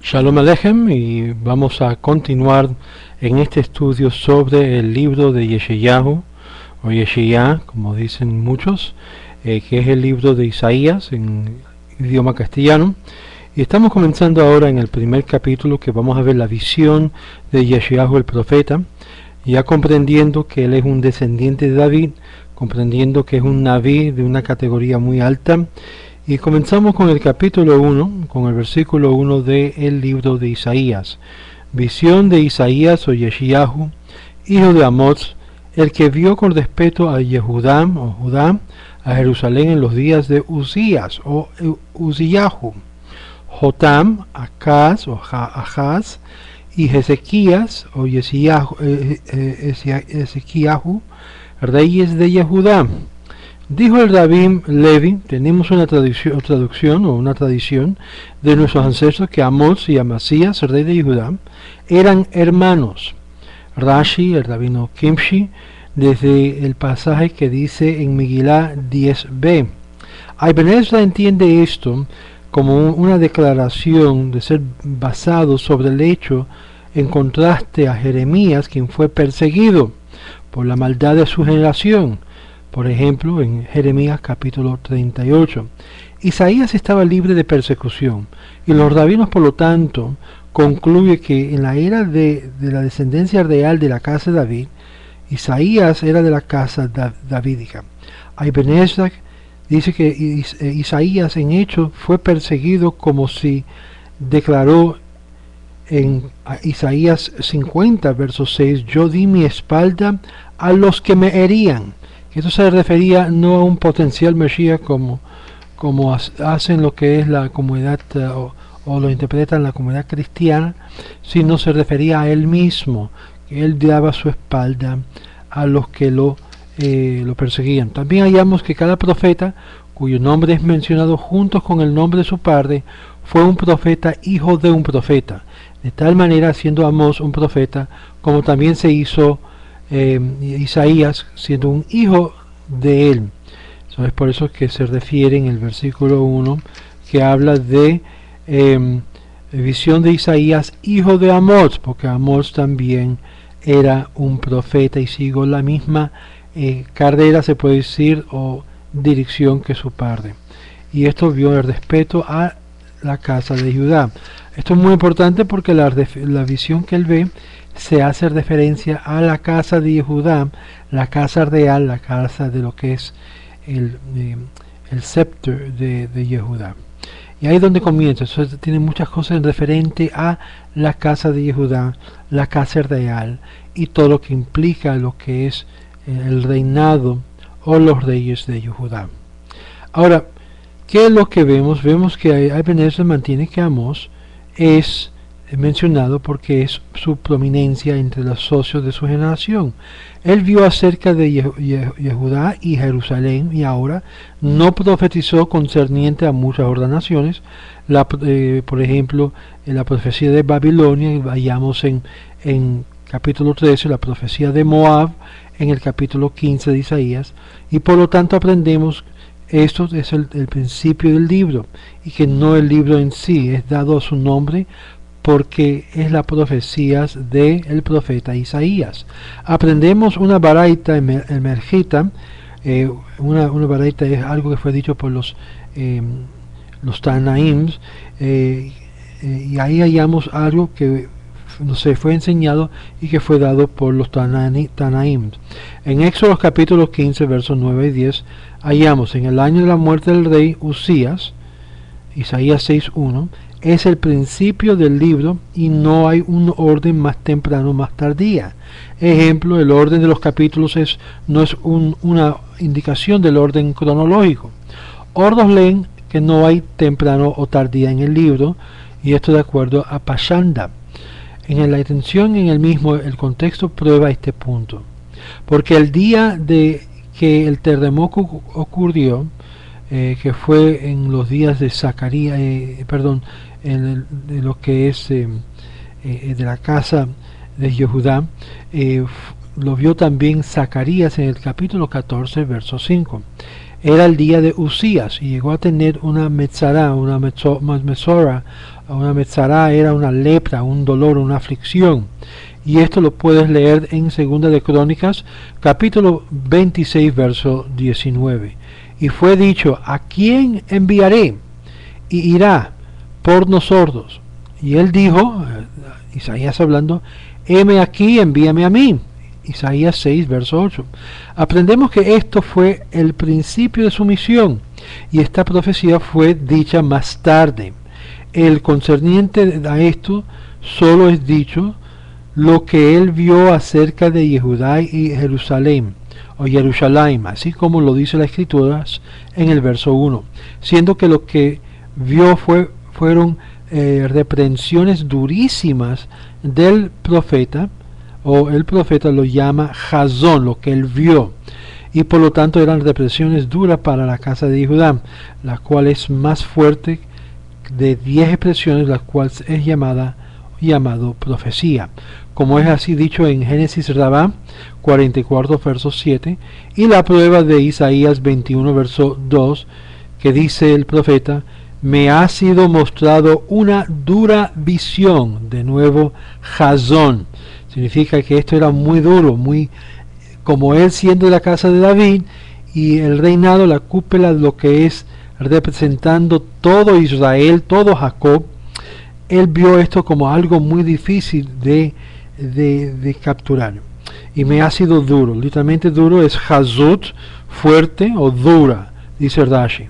Shalom Aleichem, y vamos a continuar en este estudio sobre el libro de Yeshayahu, o Yeshayá, como dicen muchos, que es el libro de Isaías en idioma castellano. Y estamos comenzando ahora en el primer capítulo, que vamos a ver la visión de Yeshayahu el profeta, ya comprendiendo que él es un descendiente de David, comprendiendo que es un Naví de una categoría muy alta. Y comenzamos con el capítulo 1, con el versículo 1 del libro de Isaías. Visión de Isaías o Yeshayahu, hijo de Amoz, el que vio con respeto a Judá, a Jerusalén en los días de Uzías o Uziyahu, Jotam, Acaz o Ahaz, y Ezequías o Ezequiahu, reyes de Yehudá. Dijo el Rabí Levi, tenemos una traducción o una tradición de nuestros ancestros, que Amós y Amasías, rey de Judá, eran hermanos. Rashi, el rabino Kimshi, desde el pasaje que dice en Megilá 10b. Ibn Ezra entiende esto como una declaración de ser basado sobre el hecho, en contraste a Jeremías, quien fue perseguido por la maldad de su generación. Por ejemplo, en Jeremías capítulo 38. Isaías estaba libre de persecución, y los rabinos, por lo tanto, concluyen que en la era de la descendencia real de la casa de David, Isaías era de la casa davídica. Ibn Ezra dice que Isaías en hecho fue perseguido, como si declaró en Isaías 50, verso 6, yo di mi espalda a los que me herían. Esto se refería no a un potencial Mesías como hacen lo que es la comunidad o lo interpretan la comunidad cristiana, sino se refería a él mismo, que él daba su espalda a los que lo perseguían. También hallamos que cada profeta cuyo nombre es mencionado junto con el nombre de su padre fue un profeta, hijo de un profeta, de tal manera siendo Amós un profeta, como también se hizo Isaías siendo un hijo de él. Eso es por eso que se refiere en el versículo 1 que habla de visión de Isaías, hijo de Amós, porque Amós también era un profeta y siguió la misma carrera, se puede decir, o dirección que su padre. Y esto vio el respeto a la casa de Judá. Esto es muy importante porque la visión que él ve se hace referencia a la casa de Judá, la casa real, la casa de lo que es el scepter de Yehudá. Y ahí es donde comienza. Eso tiene muchas cosas en referente a la casa de Yehudá, la casa real, y todo lo que implica lo que es el reinado o los reyes de Yehudá. Ahora, ¿qué es lo que vemos? Vemos que Ibn Ezra mantiene que Amós es mencionado porque es su prominencia entre los socios de su generación. Él vio acerca de Yehudá y Jerusalén, y ahora no profetizó concerniente a muchas otras naciones. Por ejemplo, en la profecía de Babilonia, vayamos en capítulo 13, la profecía de Moab, en el capítulo 15 de Isaías, y por lo tanto aprendemos esto es el principio del libro, y que no el libro en sí es dado a su nombre porque es la profecía del profeta Isaías. Aprendemos una baraita emergita. Una baraita es algo que fue dicho por los Tanaim, y ahí hallamos algo que no se fue enseñado y que fue dado por los Tanaim. En Éxodo capítulo 15, versos 9 y 10, hallamos: en el año de la muerte del rey Uzías, Isaías 6.1, es el principio del libro, y no hay un orden más temprano más tardía. Ejemplo, el orden de los capítulos no es una indicación del orden cronológico. Otros leen que no hay temprano o tardía en el libro, y esto de acuerdo a Pashanda. En la intención en el mismo, el contexto prueba este punto, porque el día de que el terremoto ocurrió, que fue en los días de Zacarías, de lo que es de la casa de Yehudá, lo vio también Zacarías en el capítulo 14, verso 5. era el día de Usías y llegó a tener una metzará, una metzará era una lepra, un dolor, una aflicción. Y esto lo puedes leer en Segunda de Crónicas, capítulo 26, verso 19. Y fue dicho: ¿a quién enviaré? Y irá por nosotros. Y él dijo, Isaías hablando: heme aquí, envíame a mí. Isaías 6, verso 8. Aprendemos que esto fue el principio de su misión, y esta profecía fue dicha más tarde. El concerniente a esto solo es dicho lo que él vio acerca de Yehudá y Jerusalén, o Jerusalén, así como lo dice la Escritura en el verso 1, siendo que lo que vio fueron reprensiones durísimas del profeta, o el profeta lo llama Jazón, lo que él vio, y por lo tanto eran represiones duras para la casa de Judá, la cual es más fuerte de 10 expresiones, las cuales es llamado profecía, como es así dicho en Génesis Rabá 44 verso 7, y la prueba de Isaías 21 verso 2, que dice el profeta: me ha sido mostrado una dura visión. De nuevo, Jazón significa que esto era muy duro, muy como él siendo de la casa de David, y el reinado, la cúpula, lo que es representando todo Israel, todo Jacob. Él vio esto como algo muy difícil de capturar. Y me ha sido duro, literalmente duro es Hazut, fuerte o dura, dice Rashi.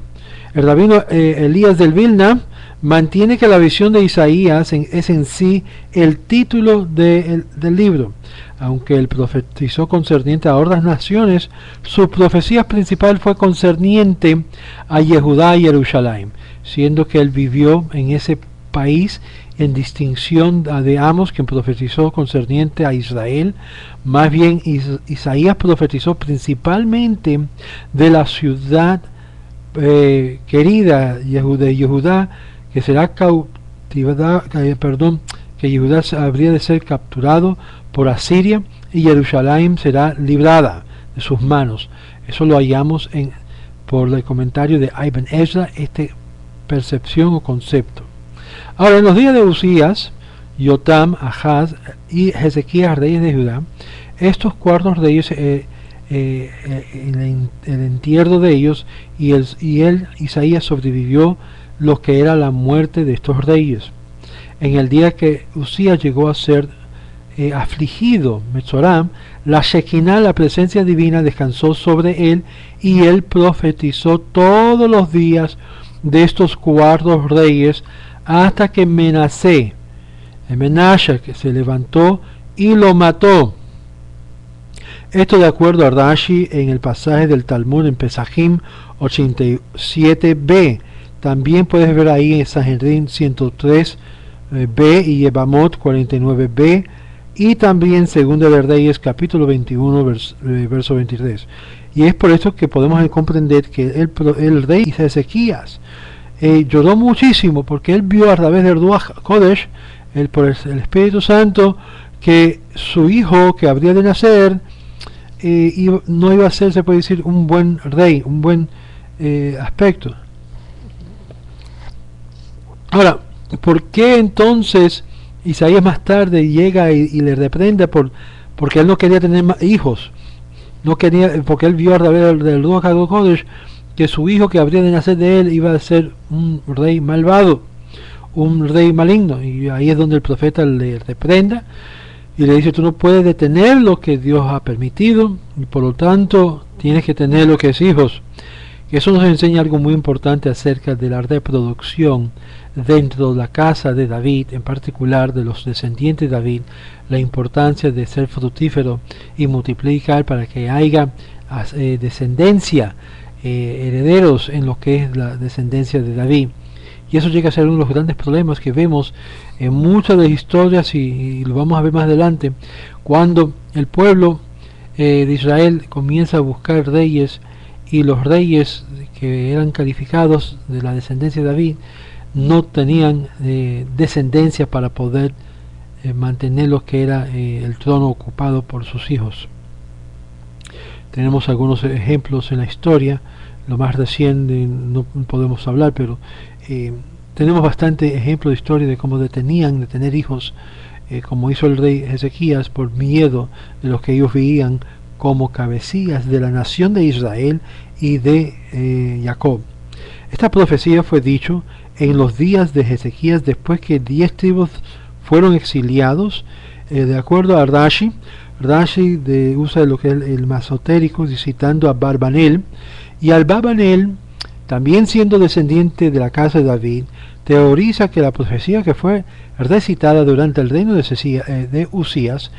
El rabino Elías del Vilna mantiene que la visión de Isaías es en sí el título del libro. Aunque él profetizó concerniente a otras naciones, su profecía principal fue concerniente a Yehudá y Jerusalén, siendo que él vivió en ese país en distinción de Amos, quien profetizó concerniente a Israel. Más bien Isaías profetizó principalmente de la ciudad querida de Yehudá, que será cautivada, que Yehudá habría de ser capturado por Asiria y Jerusalén será librada de sus manos. Eso lo hallamos por el comentario de Ibn Ezra, esta percepción o concepto. Ahora, en los días de Usías, Yotam, Ahaz y Ezequías, reyes de Judá, estos cuatro reyes, el entierro de ellos, y Isaías sobrevivió lo que era la muerte de estos reyes. En el día que Usías llegó a ser afligido, Metzoram, la Shekinah, la presencia divina, descansó sobre él, y él profetizó todos los días de estos cuatro reyes, hasta que Menashe, que se levantó y lo mató. Esto de acuerdo a Rashi en el pasaje del Talmud en Pesajim 87b. También puedes ver ahí en Sanhedrin 103b y Yevamot 49b, y también Segunda de Reyes capítulo 21 verso 23. Y es por esto que podemos comprender que el rey Ezequías lloró muchísimo, porque él vio a través del Ruach Kodesh, por el Espíritu Santo, que su hijo que habría de nacer no iba a ser, se puede decir, un buen rey, un buen aspecto. Ahora, ¿por qué entonces Isaías más tarde llega y le reprende? Porque él no quería tener más hijos, no quería, porque él vio a través del Ruach Kodesh que su hijo que habría de nacer de él iba a ser un rey malvado, un rey maligno. Y ahí es donde el profeta le reprenda y le dice: tú no puedes detener lo que Dios ha permitido, y por lo tanto tienes que tener lo que es hijos. Y eso nos enseña algo muy importante acerca de la reproducción dentro de la casa de David, en particular de los descendientes de David, la importancia de ser fructífero y multiplicar para que haya descendencia, herederos en lo que es la descendencia de David. Y eso llega a ser uno de los grandes problemas que vemos en muchas de las historias, y lo vamos a ver más adelante, cuando el pueblo de Israel comienza a buscar reyes, y los reyes que eran calificados de la descendencia de David no tenían descendencia para poder mantener lo que era el trono ocupado por sus hijos. Tenemos algunos ejemplos en la historia lo más reciente no podemos hablar, pero tenemos bastante ejemplo de historia de cómo detenían de tener hijos, como hizo el rey Ezequías, por miedo de los que ellos veían como cabecillas de la nación de Israel y de Jacob. Esta profecía fue dicho en los días de Ezequías, después que 10 tribus fueron exiliados, de acuerdo a Rashi. Rashi usa lo que es el masotérico, citando a Barbanel, y al Barbanel, también siendo descendiente de la casa de David, teoriza que la profecía que fue recitada durante el reino de Usías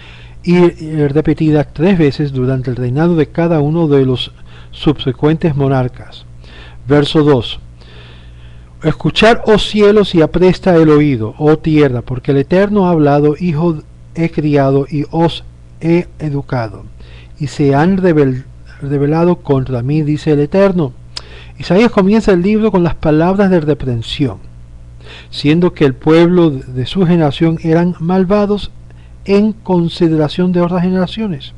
y repetida 3 veces durante el reinado de cada uno de los subsecuentes monarcas. Verso 2: Escuchar, oh cielos, y apresta el oído, oh tierra, porque el Eterno ha hablado, hijo he criado y os he educado, y se han rebelado contra mí, dice el Eterno. Isaías comienza el libro con las palabras de reprensión, siendo que el pueblo de su generación eran malvados en consideración de otras generaciones.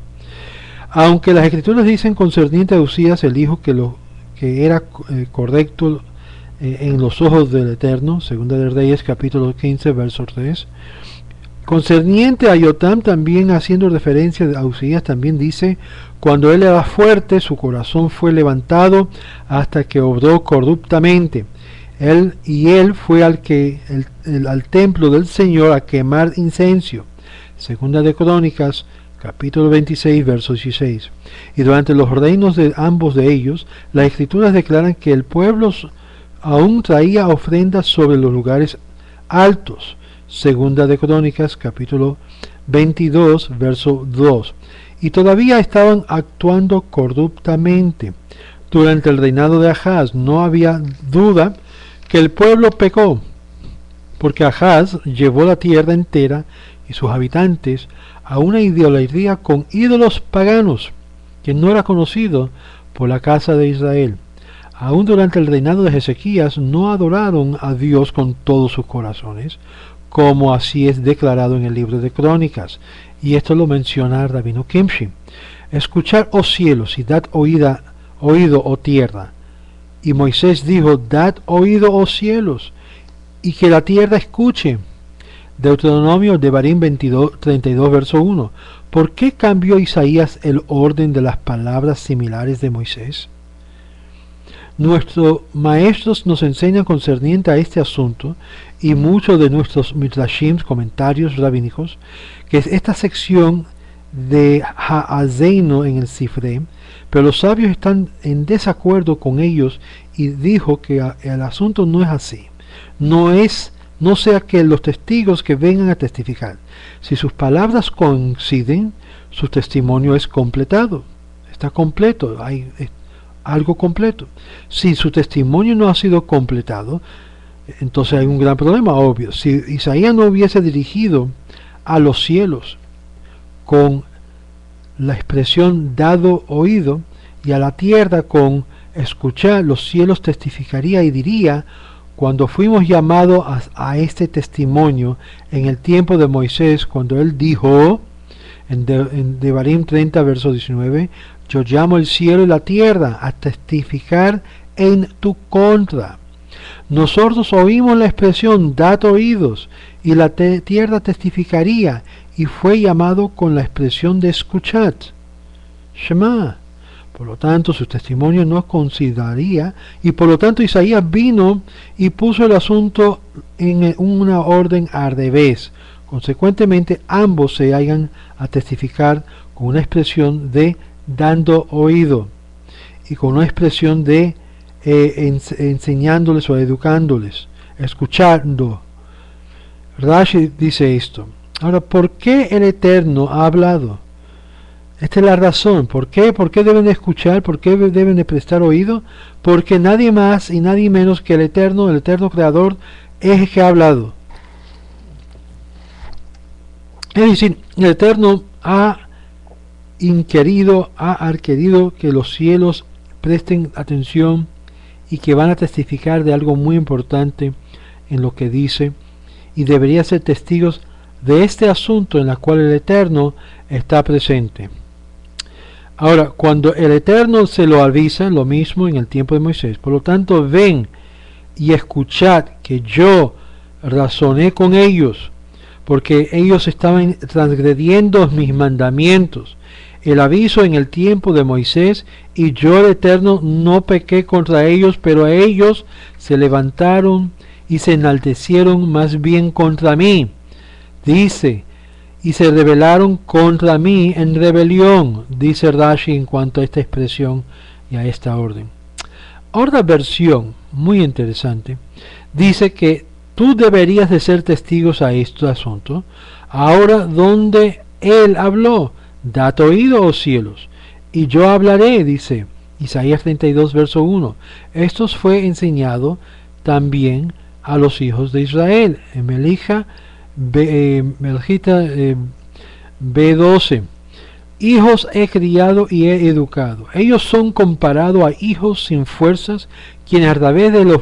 Aunque las escrituras dicen concerniente a Usías, el hijo, que era correcto en los ojos del Eterno, segunda de Reyes capítulo 15 verso 3. Concerniente a Yotam, también haciendo referencia a Usías, también dice: cuando él era fuerte, su corazón fue levantado hasta que obró corruptamente. Él fue al templo del Señor a quemar incienso. Segunda de Crónicas capítulo 26 verso 16. Y durante los reinos de ambos de ellos, las escrituras declaran que el pueblo aún traía ofrendas sobre los lugares altos. Segunda de Crónicas capítulo 22 verso 2. Y todavía estaban actuando corruptamente. Durante el reinado de Ahaz no había duda que el pueblo pecó, porque Ahaz llevó la tierra entera y sus habitantes a una idolatría con ídolos paganos, que no era conocido por la casa de Israel. Aún durante el reinado de Ezequías no adoraron a Dios con todos sus corazones, como así es declarado en el libro de Crónicas, y esto lo menciona Rabino Kimshi. Escuchad, oh cielos, y dad oído, oh tierra. Y Moisés dijo: dad oído, oh cielos, y que la tierra escuche. Deuteronomio Devarim 32 verso 1. ¿Por qué cambió Isaías el orden de las palabras similares de Moisés? Nuestros maestros nos enseñan concerniente a este asunto, y muchos de nuestros midrashim, comentarios rabínicos, que es esta sección de Ha'azeinu en el Sifré, pero los sabios están en desacuerdo con ellos, y dijo que el asunto no es así. No sea que los testigos que vengan a testificar, si sus palabras coinciden, su testimonio es completado, está completo, hay algo completo. Si su testimonio no ha sido completado, entonces hay un gran problema, obvio. Si Isaías no hubiese dirigido a los cielos con la expresión dado oído, y a la tierra con escuchar, los cielos testificaría y diría: cuando fuimos llamados a este testimonio en el tiempo de Moisés, cuando él dijo en Devarim 30 verso 19: yo llamo el cielo y la tierra a testificar en tu contra. Nosotros oímos la expresión dad oídos, y la tierra testificaría, y fue llamado con la expresión de escuchad, Shema. Por lo tanto, su testimonio no consideraría, y por lo tanto Isaías vino y puso el asunto en una orden al revés. Consecuentemente, ambos se hallan a testificar con una expresión de dando oído, y con una expresión de enseñándoles o educándoles, escuchando. Rashi dice esto. Ahora, ¿por qué el Eterno ha hablado? Esta es la razón. ¿Por qué? ¿Por qué deben de escuchar? ¿Por qué deben de prestar oído? Porque nadie más y nadie menos que el Eterno Creador, es el que ha hablado. Es decir, el Eterno ha querido que los cielos presten atención y que van a testificar de algo muy importante en lo que dice, y deberían ser testigos de este asunto en el cual el Eterno está presente. Ahora, cuando el Eterno se lo avisa, lo mismo en el tiempo de Moisés. Por lo tanto, ven y escuchad que yo razoné con ellos, porque ellos estaban transgrediendo mis mandamientos. El aviso en el tiempo de Moisés, y yo el Eterno no pequé contra ellos, pero ellos se levantaron y se enaltecieron más bien contra mí. Dice, y se rebelaron contra mí en rebelión, dice Rashi en cuanto a esta expresión y a esta orden. Otra versión muy interesante dice que tú deberías de ser testigos a este asunto. Ahora donde él habló, dad oído, oh cielos, y yo hablaré, dice Isaías 32, verso 1. Esto fue enseñado también a los hijos de Israel, en Melita B12. Hijos he criado y he educado. Ellos son comparados a hijos sin fuerzas, quienes a través de las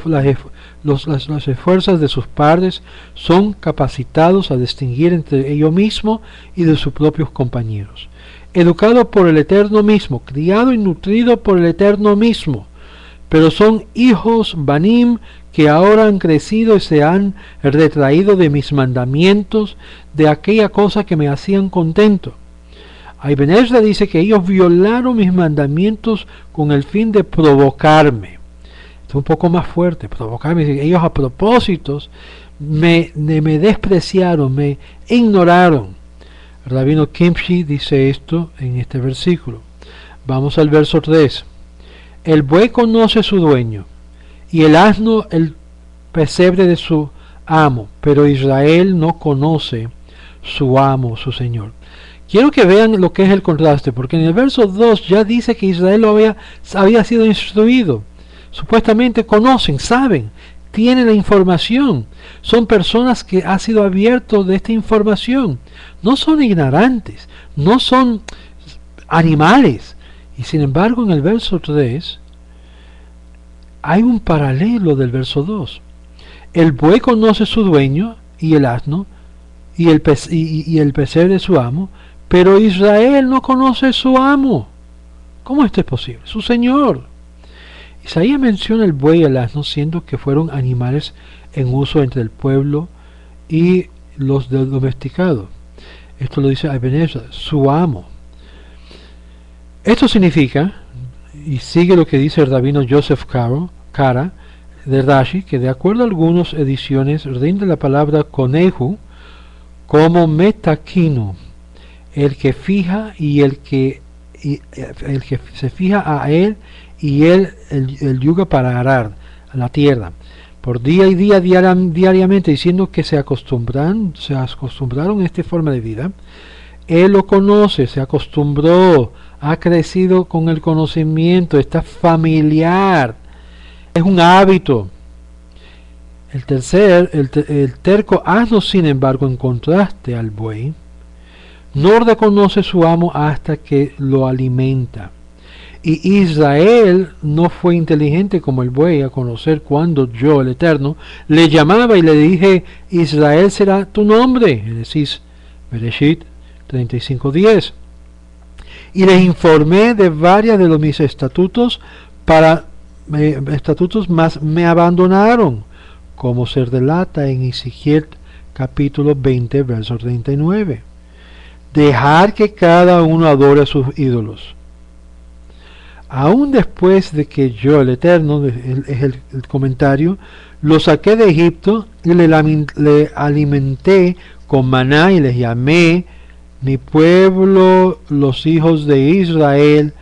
fuerzas de sus padres son capacitados a distinguir entre ellos mismos y de sus propios compañeros. Educado por el Eterno mismo, criado y nutrido por el Eterno mismo, pero son hijos Banim que ahora han crecido y se han retraído de mis mandamientos, de aquella cosa que me hacían contento. Ibn Ezra dice que ellos violaron mis mandamientos con el fin de provocarme. Esto es un poco más fuerte, provocarme. Ellos a propósito me despreciaron, me ignoraron. El rabino Kimchi dice esto en este versículo. Vamos al verso 3. El buey conoce su dueño, y el asno el pesebre de su amo, pero Israel no conoce su amo, su Señor. Quiero que vean lo que es el contraste, porque en el verso 2 ya dice que Israel había sido instruido. Supuestamente conocen, saben, tienen la información. Son personas que han sido abiertos de esta información. No son ignorantes, no son animales. Y sin embargo en el verso 3 hay un paralelo del verso 2. El buey conoce su dueño y el asno y el pesebre de su amo, pero Israel no conoce su amo. ¿Cómo esto es posible? Su Señor. Isaías menciona el buey y el asno siendo que fueron animales en uso entre el pueblo y los domesticados. Esto lo dice Ibn Ezra, su amo. Esto significa, y sigue lo que dice el rabino Joseph Kara de Rashi, que de acuerdo a algunas ediciones rinde la palabra conejo como metaquino, el que fija y el que se fija a él y él el yuga para arar a la tierra por día y día diariamente, diciendo que se acostumbraron a esta forma de vida. Él lo conoce, se acostumbró, ha crecido con el conocimiento, está familiar, es un hábito. El terco asno, sin embargo, en contraste al buey, no reconoce su amo hasta que lo alimenta. Y Israel no fue inteligente como el buey a conocer cuando yo, el Eterno, le llamaba y le dije, Israel será tu nombre. Es decir, Bereshit 35:10. Y les informé de varias de mis estatutos, mas me abandonaron, como se relata en Ezequiel capítulo 20, verso 39. Dejar que cada uno adore a sus ídolos. Aún después de que yo, el Eterno, es el comentario, lo saqué de Egipto y le alimenté con maná y les llamé mi pueblo, los hijos de Israel.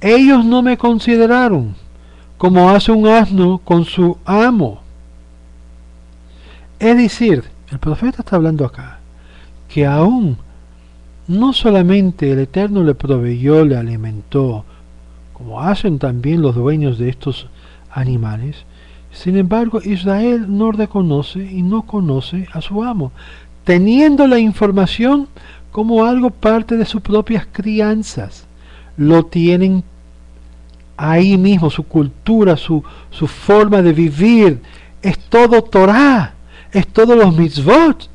Ellos no me consideraron, como hace un asno con su amo. Es decir, el profeta está hablando acá, que aún no solamente el Eterno le proveyó, le alimentó, como hacen también los dueños de estos animales, sin embargo Israel no reconoce y no conoce a su amo, teniendo la información como algo parte de sus propias crianzas. Lo tienen ahí mismo, su cultura, su forma de vivir, es todo Torah, es todos los mitzvot,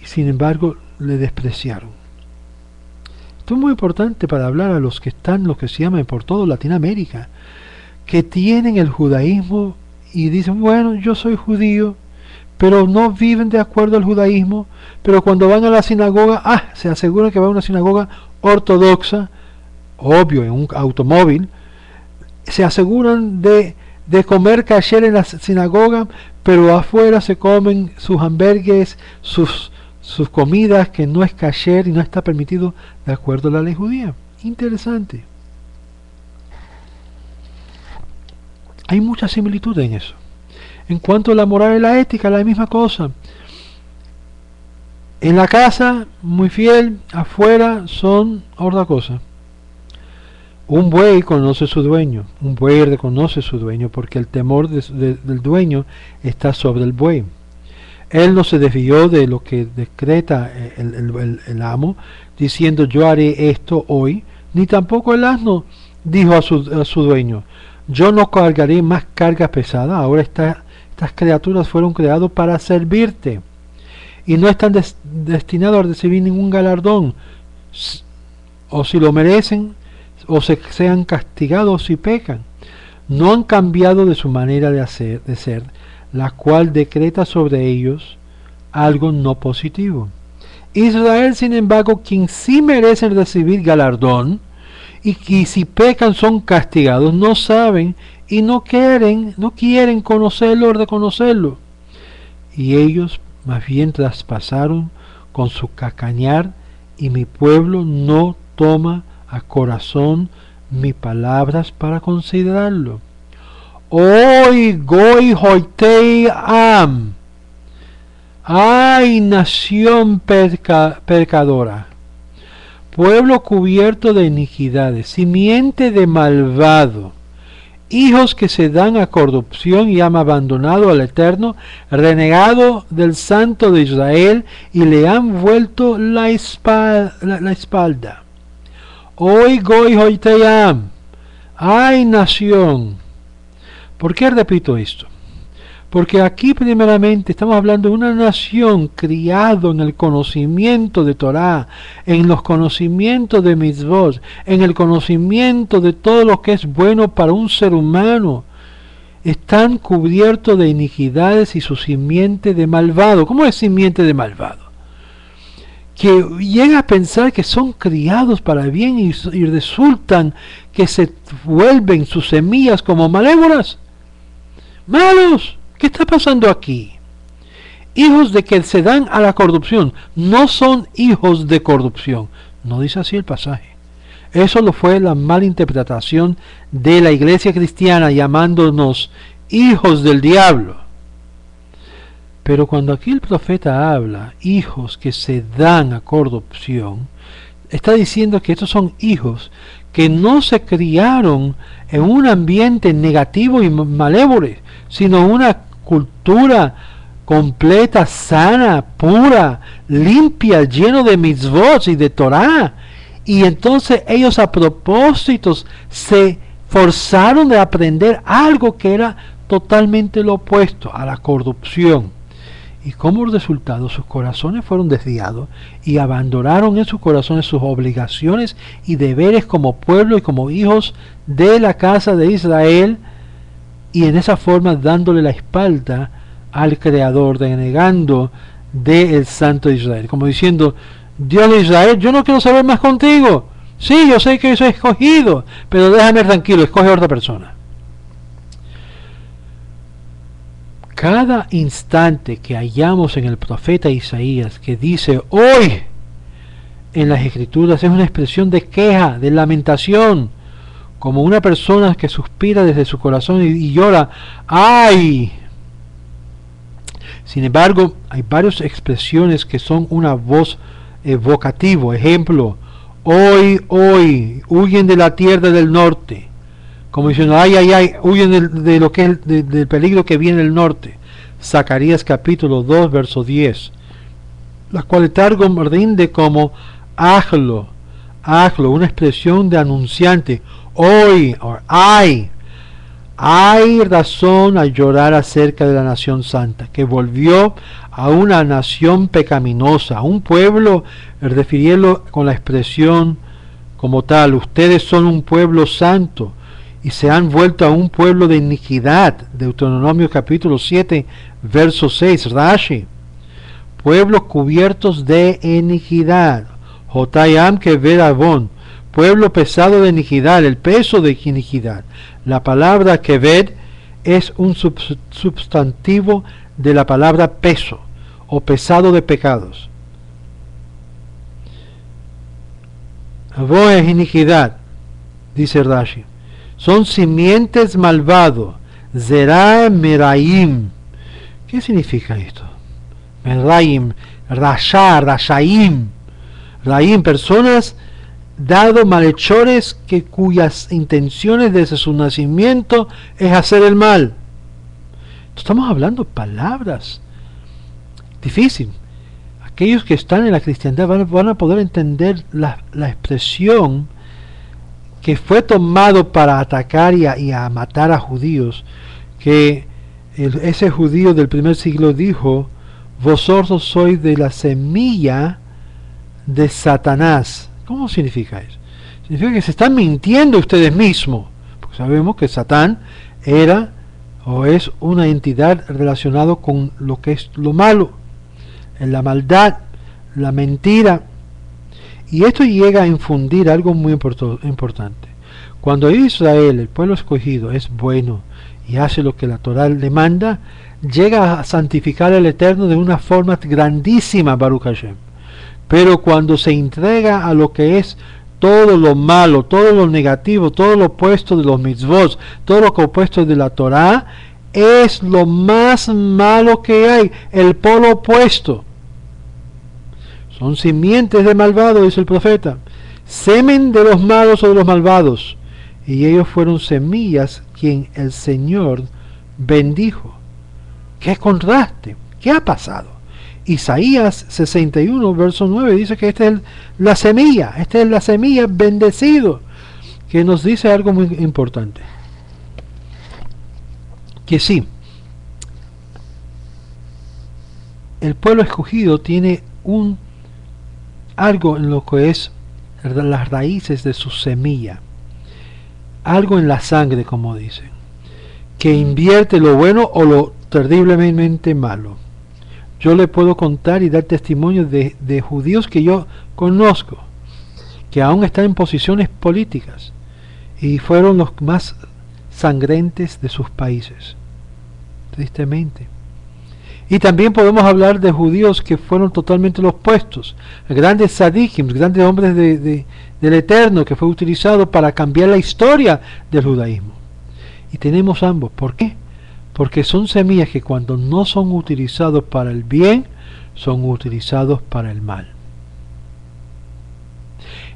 y sin embargo le despreciaron. Esto es muy importante para hablar a los que se llaman por todo Latinoamérica, que tienen el judaísmo y dicen, bueno, yo soy judío, pero no viven de acuerdo al judaísmo, pero cuando van a la sinagoga, se aseguran que van a una sinagoga ortodoxa, obvio, en un automóvil, se aseguran de comer kasher en la sinagoga, pero afuera se comen sus hamburgues, sus comidas que no es kasher y no está permitido de acuerdo a la ley judía. Interesante. Hay mucha similitud en eso. En cuanto a la moral y la ética, la misma cosa. En la casa, muy fiel, afuera son otra cosa. Un buey conoce su dueño, un buey reconoce su dueño porque el temor del dueño está sobre el buey. Él no se desvió de lo que decreta el amo, diciendo yo haré esto hoy, ni tampoco el asno dijo a su dueño, yo no cargaré más cargas pesadas, ahora estas criaturas fueron creadas para servirte y no están destinados a recibir ningún galardón, o si lo merecen, o sean castigados si pecan. No han cambiado de su manera de ser, la cual decreta sobre ellos algo no positivo. Israel, sin embargo, quien sí merecen recibir galardón, y si pecan son castigados, no saben y no quieren conocerlo o reconocerlo. Y ellos más bien traspasaron con su cacañar, y mi pueblo no toma a corazón mis palabras para considerarlo. Hoy goy hoitei am. Ay, nación pecadora, pueblo cubierto de iniquidades, simiente de malvado, hijos que se dan a corrupción y han abandonado al Eterno, renegado del Santo de Israel y le han vuelto la espalda. Hoy goy hoiteyam, ay nación. ¿Por qué repito esto? Porque aquí primeramente estamos hablando de una nación criado en el conocimiento de Torah, en los conocimientos de mitzvot, en el conocimiento de todo lo que es bueno para un ser humano. Están cubiertos de iniquidades y su simiente de malvado. ¿Cómo es simiente de malvado? Que llega a pensar que son criados para bien y resultan que se vuelven sus semillas como malévolas. ¡Malos! ¿Qué está pasando aquí? Hijos de que se dan a la corrupción, no son hijos de corrupción. No dice así el pasaje. Eso lo fue la malinterpretación de la iglesia cristiana llamándonos hijos del diablo. Pero cuando aquí el profeta habla hijos que se dan a corrupción, está diciendo que estos son hijos que no se criaron en un ambiente negativo y malévolo, sino una cultura completa, sana, pura, limpia, lleno de mitzvot y de Torah. Y entonces ellos a propósito se forzaron de aprender algo que era totalmente lo opuesto a la corrupción. Y como resultado sus corazones fueron desviados y abandonaron en sus corazones sus obligaciones y deberes como pueblo y como hijos de la casa de Israel, y en esa forma dándole la espalda al Creador, denegando del Santo de Israel, como diciendo, Dios de Israel, yo no quiero saber más contigo, sí, yo sé que soy escogido, pero déjame tranquilo, escoge a otra persona. Cada instante que hallamos en el profeta Isaías que dice hoy en las escrituras es una expresión de queja, de lamentación, como una persona que suspira desde su corazón y llora, ¡ay! Sin embargo, hay varias expresiones que son una voz evocativa. Ejemplo, hoy, huyen de la tierra del norte. Como diciendo, ay, huyen de lo que es del peligro que viene del norte. Zacarías capítulo 2, verso 10. La cual el Targum rinde como ajlo, una expresión de anunciante. Hoy, hay razón a llorar acerca de la nación santa, que volvió a una nación pecaminosa, a un pueblo, refiriéndolo con la expresión como tal, ustedes son un pueblo santo y se han vuelto a un pueblo de iniquidad. Deuteronomio capítulo 7, verso 6, Rashi. Pueblos cubiertos de iniquidad. Jotayam Keved Avon, pueblo pesado de iniquidad, el peso de iniquidad. La palabra Keved es un substantivo de la palabra peso o pesado de pecados. Avon es iniquidad, dice Rashi. Son simientes malvados. Zera Meraim. ¿Qué significa esto? Meraim, Rasha, Rashaim. Raim, personas dado malhechores cuyas intenciones desde su nacimiento es hacer el mal. Estamos hablando palabras difíciles. Aquellos que están en la cristiandad van a poder entender la expresión que fue tomado para atacar y a matar a judíos, que ese judío del primer siglo dijo: vosotros sois de la semilla de Satanás. ¿Cómo significa eso? Significa que se están mintiendo ustedes mismos, porque sabemos que Satán era o es una entidad relacionada con lo que es lo malo, en la maldad, la mentira. Y esto llega a infundir algo muy importante. Cuando Israel, el pueblo escogido, es bueno y hace lo que la Torá le manda, llega a santificar al Eterno de una forma grandísima, Baruch Hashem. Pero cuando se entrega a lo que es todo lo malo, todo lo negativo, todo lo opuesto de los mitzvot, todo lo opuesto de la Torá, es lo más malo que hay, el polo opuesto. Son simientes de malvados, dice el profeta, semen de los malos o de los malvados, y ellos fueron semillas quien el Señor bendijo. ¡Qué contraste! ¿Qué ha pasado? Isaías 61, verso 9, dice que esta es la semilla bendecido, que nos dice algo muy importante. Que sí, el pueblo escogido tiene algo en lo que es las raíces de su semilla, algo en la sangre, como dicen, que invierte lo bueno o lo terriblemente malo. Yo le puedo contar y dar testimonio de judíos que yo conozco, que aún están en posiciones políticas y fueron los más sangrantes de sus países, tristemente. Y también podemos hablar de judíos que fueron totalmente los opuestos, grandes tzadikim, grandes hombres del Eterno, que fue utilizado para cambiar la historia del judaísmo. Y tenemos ambos. ¿Por qué? Porque son semillas que cuando no son utilizados para el bien, son utilizados para el mal.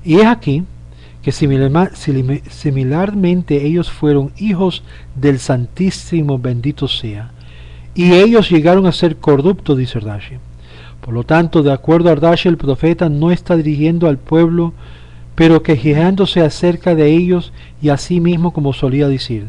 Y es aquí que similarmente ellos fueron hijos del Santísimo, bendito sea, y ellos llegaron a ser corruptos, dice Rashi. Por lo tanto, de acuerdo a Rashi, el profeta no está dirigiendo al pueblo, pero quejándose acerca de ellos y a sí mismo, como solía decir: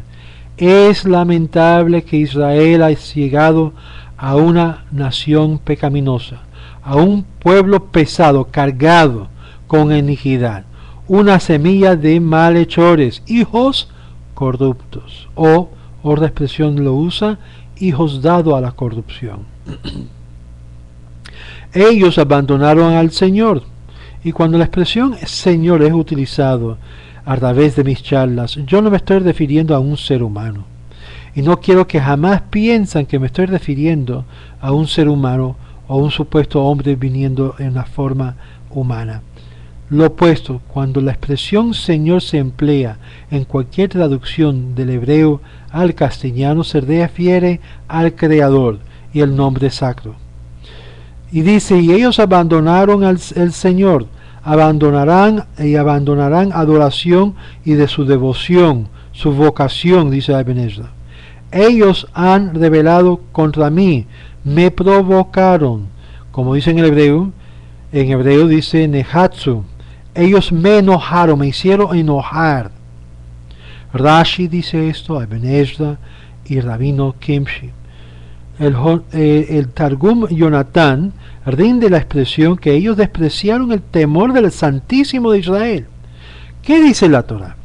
es lamentable que Israel haya llegado a una nación pecaminosa, a un pueblo pesado, cargado con iniquidad, una semilla de malhechores, hijos corruptos, o otra expresión lo usa, hijos dados a la corrupción. Ellos abandonaron al Señor, y cuando la expresión Señor es utilizado a través de mis charlas, yo no me estoy refiriendo a un ser humano, y no quiero que jamás piensen que me estoy refiriendo a un ser humano o un supuesto hombre viniendo en una forma humana. Lo opuesto, cuando la expresión Señor se emplea en cualquier traducción del hebreo al castellano, se refiere al Creador y el nombre sacro. Y dice: y ellos abandonaron al Señor, abandonarán adoración y de su devoción, su vocación, dice Ibn Ezra. Ellos han rebelado contra mí, me provocaron, como dice en hebreo dice Nehatsu, ellos me enojaron, me hicieron enojar. Rashi dice esto, Ibn Ezra y Rabino Kimshi. El Targum Jonatán rinde la expresión que ellos despreciaron el temor del Santísimo de Israel, ¿Qué dice la Torá?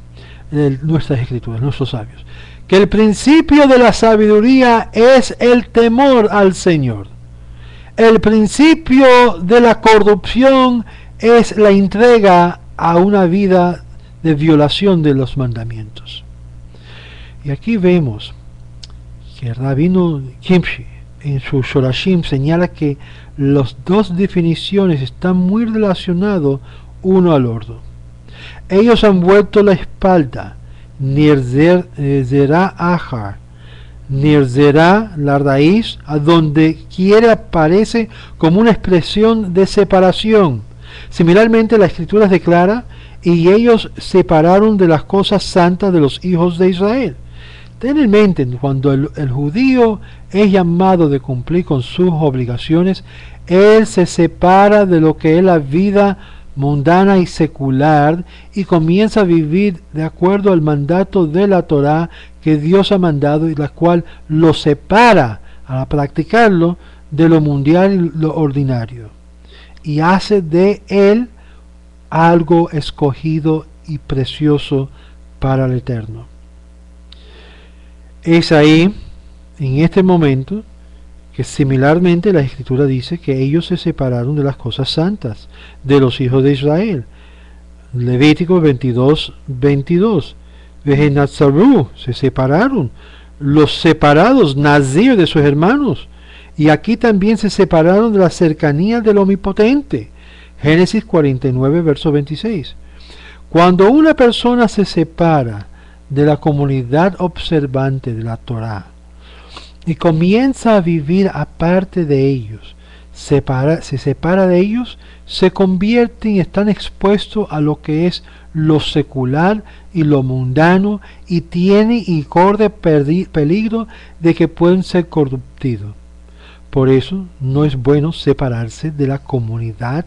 Nuestras escrituras, nuestros sabios. Que el principio de la sabiduría es el temor al Señor. El principio de la corrupción es la entrega a una vida de violación de los mandamientos. Y aquí vemos que el rabino Kimchi en su Shorashim señala que las dos definiciones están muy relacionadas uno al otro. Ellos han vuelto la espalda, Nirzera Ahar, Nirzera, la raíz, a donde quiere aparece como una expresión de separación. Similarmente, la Escritura declara, y ellos separaron de las cosas santas de los hijos de Israel. Ten en mente, cuando el judío es llamado de cumplir con sus obligaciones, él se separa de lo que es la vida mundana y secular y comienza a vivir de acuerdo al mandato de la Torá que Dios ha mandado y la cual lo separa a practicarlo de lo mundial y lo ordinario y hace de él algo escogido y precioso para el Eterno. Es ahí, en este momento, que similarmente la Escritura dice que ellos se separaron de las cosas santas de los hijos de Israel. Levítico 22:22. Vejenatzaru, se separaron. Los separados, Nazir de sus hermanos. Y aquí también se separaron de la cercanía del Omnipotente. Génesis 49, verso 26. Cuando una persona se separa de la comunidad observante de la Torá y comienza a vivir aparte de ellos, se separa de ellos, se convierten y están expuestos a lo que es lo secular y lo mundano y tiene y corre peligro de que pueden ser corruptidos. Por eso no es bueno separarse de la comunidad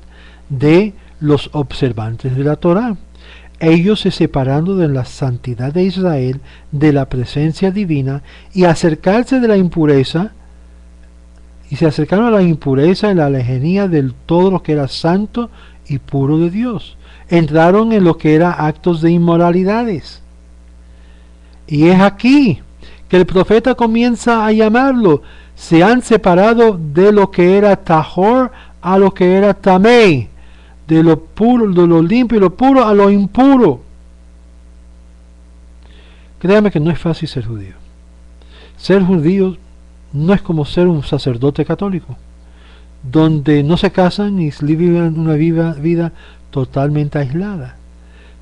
de los observantes de la Torá. Ellos se separaron de la santidad de Israel, de la presencia divina, y acercarse de la impureza, y se acercaron a la impureza y la lejanía de todo lo que era santo y puro de Dios. Entraron en lo que era actos de inmoralidades. Y es aquí que el profeta comienza a llamarlo. Se han separado de lo que era Tahor a lo que era Tamei, de lo puro, de lo limpio y lo puro a lo impuro. Créame que no es fácil ser judío. Ser judío no es como ser un sacerdote católico, donde no se casan y viven una vida totalmente aislada.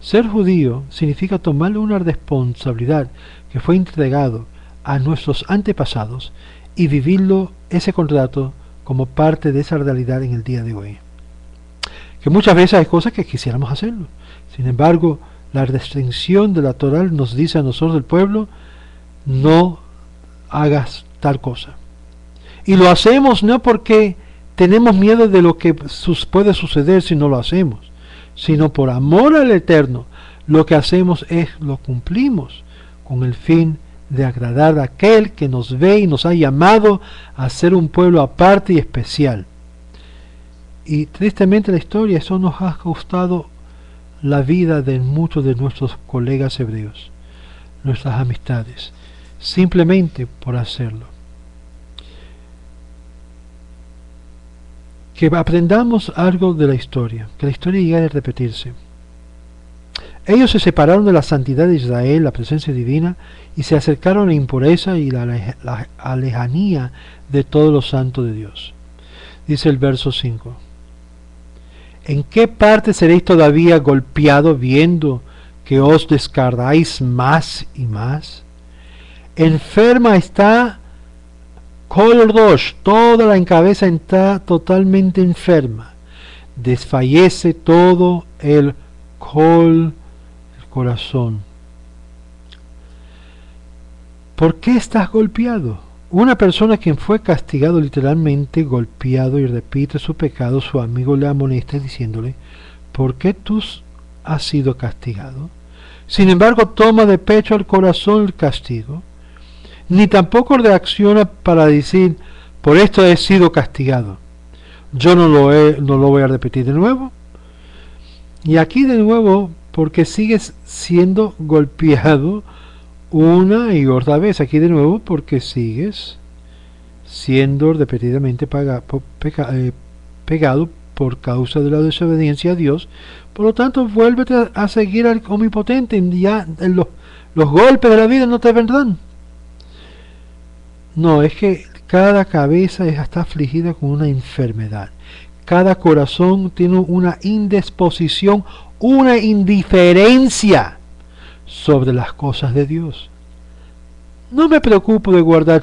Ser judío significa tomar una responsabilidad que fue entregado a nuestros antepasados y vivirlo, ese contrato, como parte de esa realidad en el día de hoy. Que muchas veces hay cosas que quisiéramos hacerlo. Sin embargo, la restricción de la Torá nos dice a nosotros del pueblo, no hagas tal cosa. Y lo hacemos no porque tenemos miedo de lo que puede suceder si no lo hacemos, sino por amor al Eterno. Lo que hacemos es lo cumplimos con el fin de agradar a aquel que nos ve y nos ha llamado a ser un pueblo aparte y especial. Y tristemente la historia, eso nos ha costado la vida de muchos de nuestros colegas hebreos, nuestras amistades, simplemente por hacerlo. Que aprendamos algo de la historia, que la historia llegue a repetirse. Ellos se separaron de la santidad de Israel, la presencia divina, y se acercaron a la impureza y la lejanía de todos los santos de Dios. Dice el verso 5. ¿En qué parte seréis todavía golpeado viendo que os descargáis más y más? Enferma está Kol Rosh, toda la cabeza está totalmente enferma. Desfallece todo el corazón. ¿Por qué estás golpeado? Una persona quien fue castigado literalmente, golpeado y repite su pecado, su amigo le amonesta diciéndole, ¿por qué tú has sido castigado? Sin embargo, toma de pecho al corazón el castigo, ni tampoco reacciona para decir, por esto he sido castigado. Yo no lo voy a repetir de nuevo. Y aquí de nuevo porque sigues siendo golpeado una y otra vez. Aquí de nuevo, porque sigues siendo repetidamente pegado por causa de la desobediencia a Dios. Por lo tanto, vuélvete a seguir al Omnipotente. Ya los golpes de la vida no te vendrán. No, es que cada cabeza está afligida con una enfermedad. Cada corazón tiene una indisposición, una indiferencia sobre las cosas de Dios. No me preocupo de guardar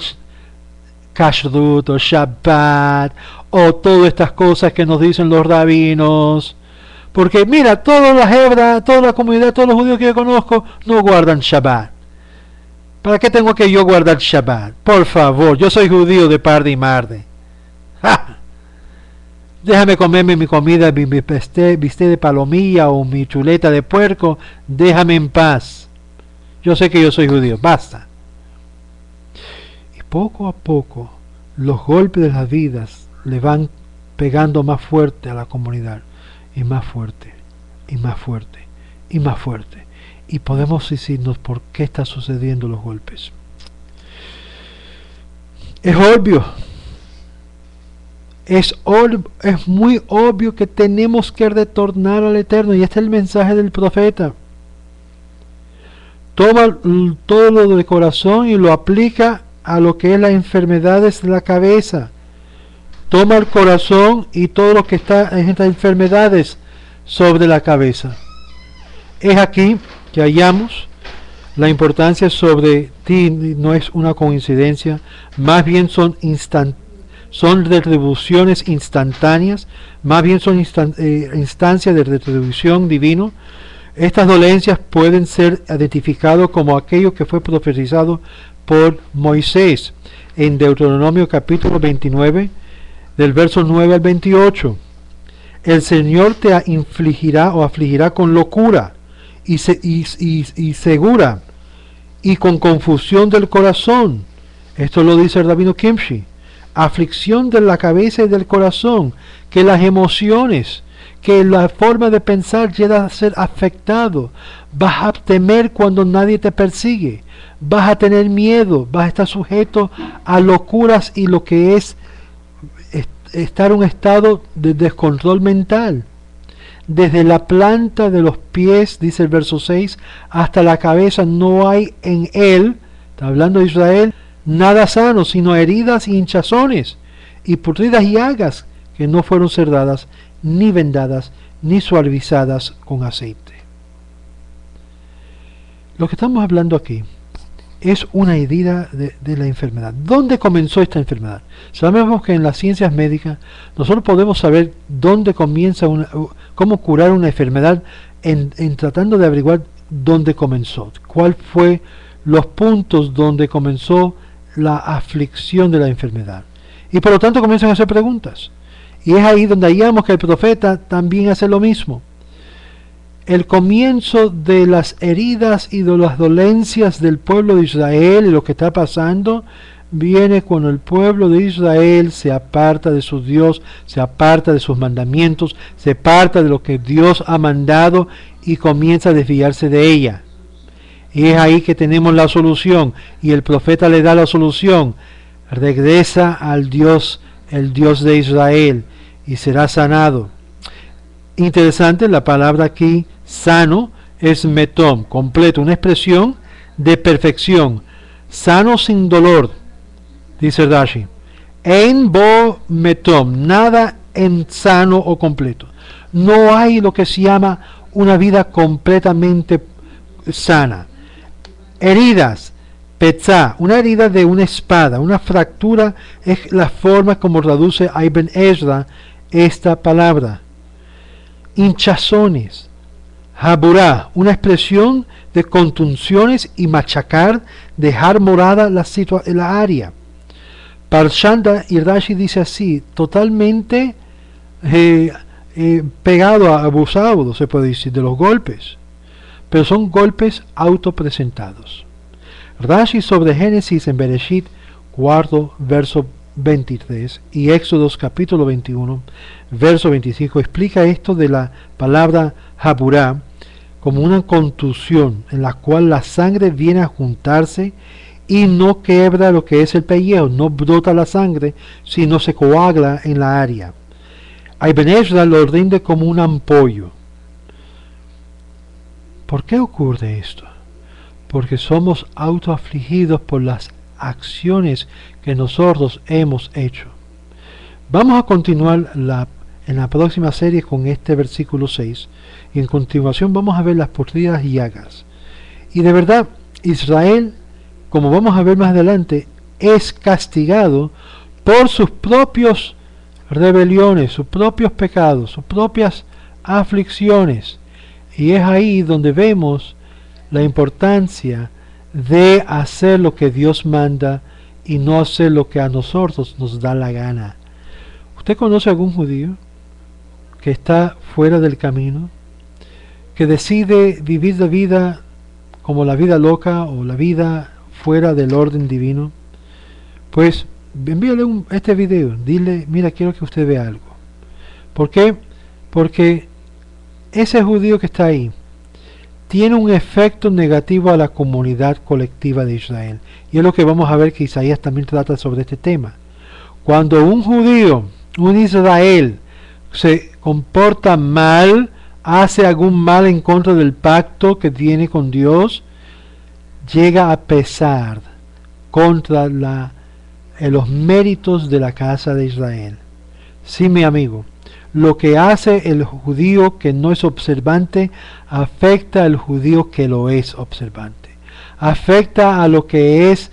Kashrut o Shabbat o todas estas cosas que nos dicen los rabinos, porque mira, toda la hebra, toda la comunidad, todos los judíos que yo conozco no guardan Shabbat. ¿Para qué tengo que yo guardar Shabbat? Por favor, yo soy judío de par y marde. ¡Ja! Déjame comerme mi comida, mi bistec de palomilla o mi chuleta de puerco, déjame en paz. Yo sé que yo soy judío, basta. Y poco a poco los golpes de las vidas le van pegando más fuerte a la comunidad, y más fuerte, y más fuerte, y más fuerte. Y podemos decirnos por qué están sucediendo los golpes. Es obvio. Es muy obvio que tenemos que retornar al Eterno, y este es el mensaje del profeta. Toma todo lo del corazón y lo aplica a lo que es las enfermedades de la cabeza. Toma el corazón y todo lo que está en estas enfermedades sobre la cabeza. Es aquí que hallamos la importancia sobre ti. No es una coincidencia, más bien son retribuciones instantáneas, más bien son instancias de retribución divino. Estas dolencias pueden ser identificadas como aquello que fue profetizado por Moisés en Deuteronomio capítulo 29, del verso 9 al 28. El Señor te infligirá o afligirá con locura y segura y con confusión del corazón. Esto lo dice el rabino Kimshi. Aflicción de la cabeza y del corazón, que las emociones, que la forma de pensar llega a ser afectado. Vas a temer cuando nadie te persigue, vas a tener miedo, vas a estar sujeto a locuras y lo que es estar en un estado de descontrol mental. Desde la planta de los pies, dice el verso 6, hasta la cabeza no hay en él, está hablando de Israel, nada sano, sino heridas y hinchazones, y pudridas llagas que no fueron cerradas, ni vendadas, ni suavizadas con aceite. Lo que estamos hablando aquí es una herida de la enfermedad. ¿Dónde comenzó esta enfermedad? Sabemos que en las ciencias médicas nosotros podemos saber dónde comienza cómo curar una enfermedad en tratando de averiguar dónde comenzó, cuál fue los puntos donde comenzó la aflicción de la enfermedad. Y por lo tanto comienzan a hacer preguntas. Y es ahí donde hallamos que el profeta también hace lo mismo. El comienzo de las heridas y de las dolencias del pueblo de Israel y lo que está pasando viene cuando el pueblo de Israel se aparta de su Dios, se aparta de sus mandamientos, se aparta de lo que Dios ha mandado y comienza a desviarse de ella. Y es ahí que tenemos la solución, y el profeta le da la solución. Regresa al Dios, el Dios de Israel, y será sanado. Interesante, la palabra aquí, sano, es metom, completo, una expresión de perfección. Sano sin dolor, dice Rashi. En bo metom, nada en sano o completo. No hay lo que se llama una vida completamente sana. Heridas, petzá, una herida de una espada, una fractura, es la forma como traduce Ibn Ezra esta palabra. Hinchazones, haburá, una expresión de contunciones y machacar, dejar morada la área. Parshanda y Rashi dice así, totalmente pegado, abusado, se puede decir, de los golpes. Pero son golpes autopresentados. Rashi sobre Génesis en Bereshit, cuarto, verso 23, y Éxodos capítulo 21, verso 25, explica esto de la palabra Haburá como una contusión en la cual la sangre viene a juntarse y no quebra lo que es el pellejo, no brota la sangre, sino se coagula en la área. Ibn Ezra lo rinde como un ampollo. ¿Por qué ocurre esto? Porque somos autoafligidos por las acciones que nosotros hemos hecho. Vamos a continuar en la próxima serie con este versículo 6 y en continuación vamos a ver las podridas llagas. Y de verdad, Israel, como vamos a ver más adelante, es castigado por sus propios rebeliones, sus propios pecados, sus propias aflicciones. Y es ahí donde vemos la importancia de hacer lo que Dios manda y no hacer lo que a nosotros nos da la gana. ¿Usted conoce algún judío que está fuera del camino, que decide vivir la vida como la vida loca o la vida fuera del orden divino? Pues envíale este video, dile, mira, quiero que usted vea algo. ¿Por qué? Porque ese judío que está ahí tiene un efecto negativo a la comunidad colectiva de Israel. Y es lo que vamos a ver, que Isaías también trata sobre este tema. Cuando un judío, un Israel, se comporta mal, hace algún mal en contra del pacto que tiene con Dios, llega a pesar contra los méritos de la casa de Israel. Sí, mi amigo, lo que hace el judío que no es observante afecta al judío que lo es observante. Afecta a lo que es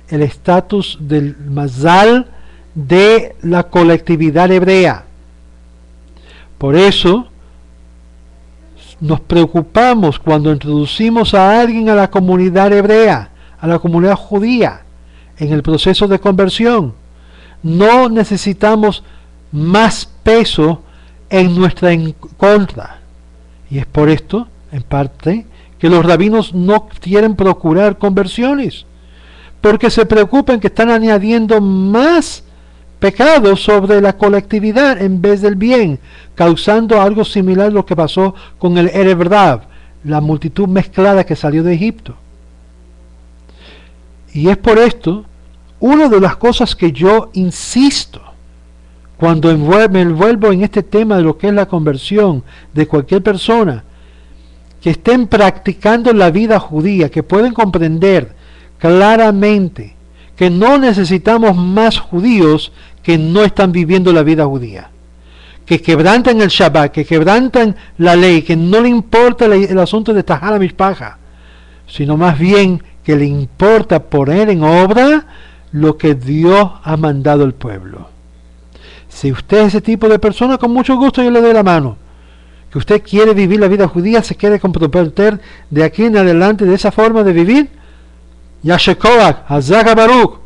el estatus del mazal de la colectividad hebrea. Por eso nos preocupamos cuando introducimos a alguien a la comunidad hebrea, a la comunidad judía, en el proceso de conversión. No necesitamos más peso en nuestra contra. Y es por esto, en parte, que los rabinos no quieren procurar conversiones, porque se preocupan que están añadiendo más pecados sobre la colectividad en vez del bien, causando algo similar a lo que pasó con el Erev Rav, la multitud mezclada que salió de Egipto. Y es por esto, una de las cosas que yo insisto cuando me envuelvo en este tema de lo que es la conversión de cualquier persona, que estén practicando la vida judía, que pueden comprender claramente que no necesitamos más judíos que no están viviendo la vida judía, que quebrantan el Shabbat, que quebrantan la ley, que no le importa el asunto de Tahara Mishpacha, sino más bien que le importa poner en obra lo que Dios ha mandado al pueblo. Si usted es ese tipo de persona, con mucho gusto yo le doy la mano. Que usted quiere vivir la vida judía, se quiere comprometer de aquí en adelante de esa forma de vivir, Yashekoach, Hazak Baruch.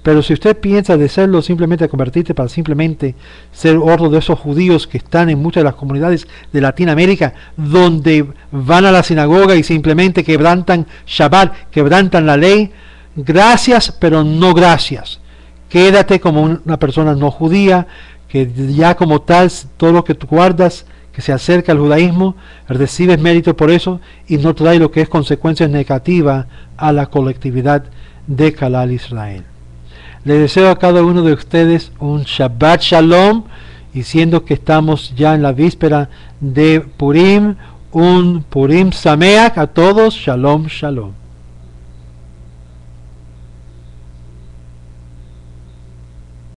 Pero si usted piensa de serlo, simplemente convertirte para simplemente ser otro de esos judíos que están en muchas de las comunidades de Latinoamérica, donde van a la sinagoga y simplemente quebrantan Shabbat, quebrantan la ley, gracias, pero no gracias. Quédate como una persona no judía, que ya como tal, todo lo que tú guardas, que se acerca al judaísmo, recibes mérito por eso y no trae lo que es consecuencias negativas a la colectividad de Kalal Israel. Les deseo a cada uno de ustedes un Shabbat Shalom, y siendo que estamos ya en la víspera de Purim, un Purim Sameach a todos. Shalom, Shalom.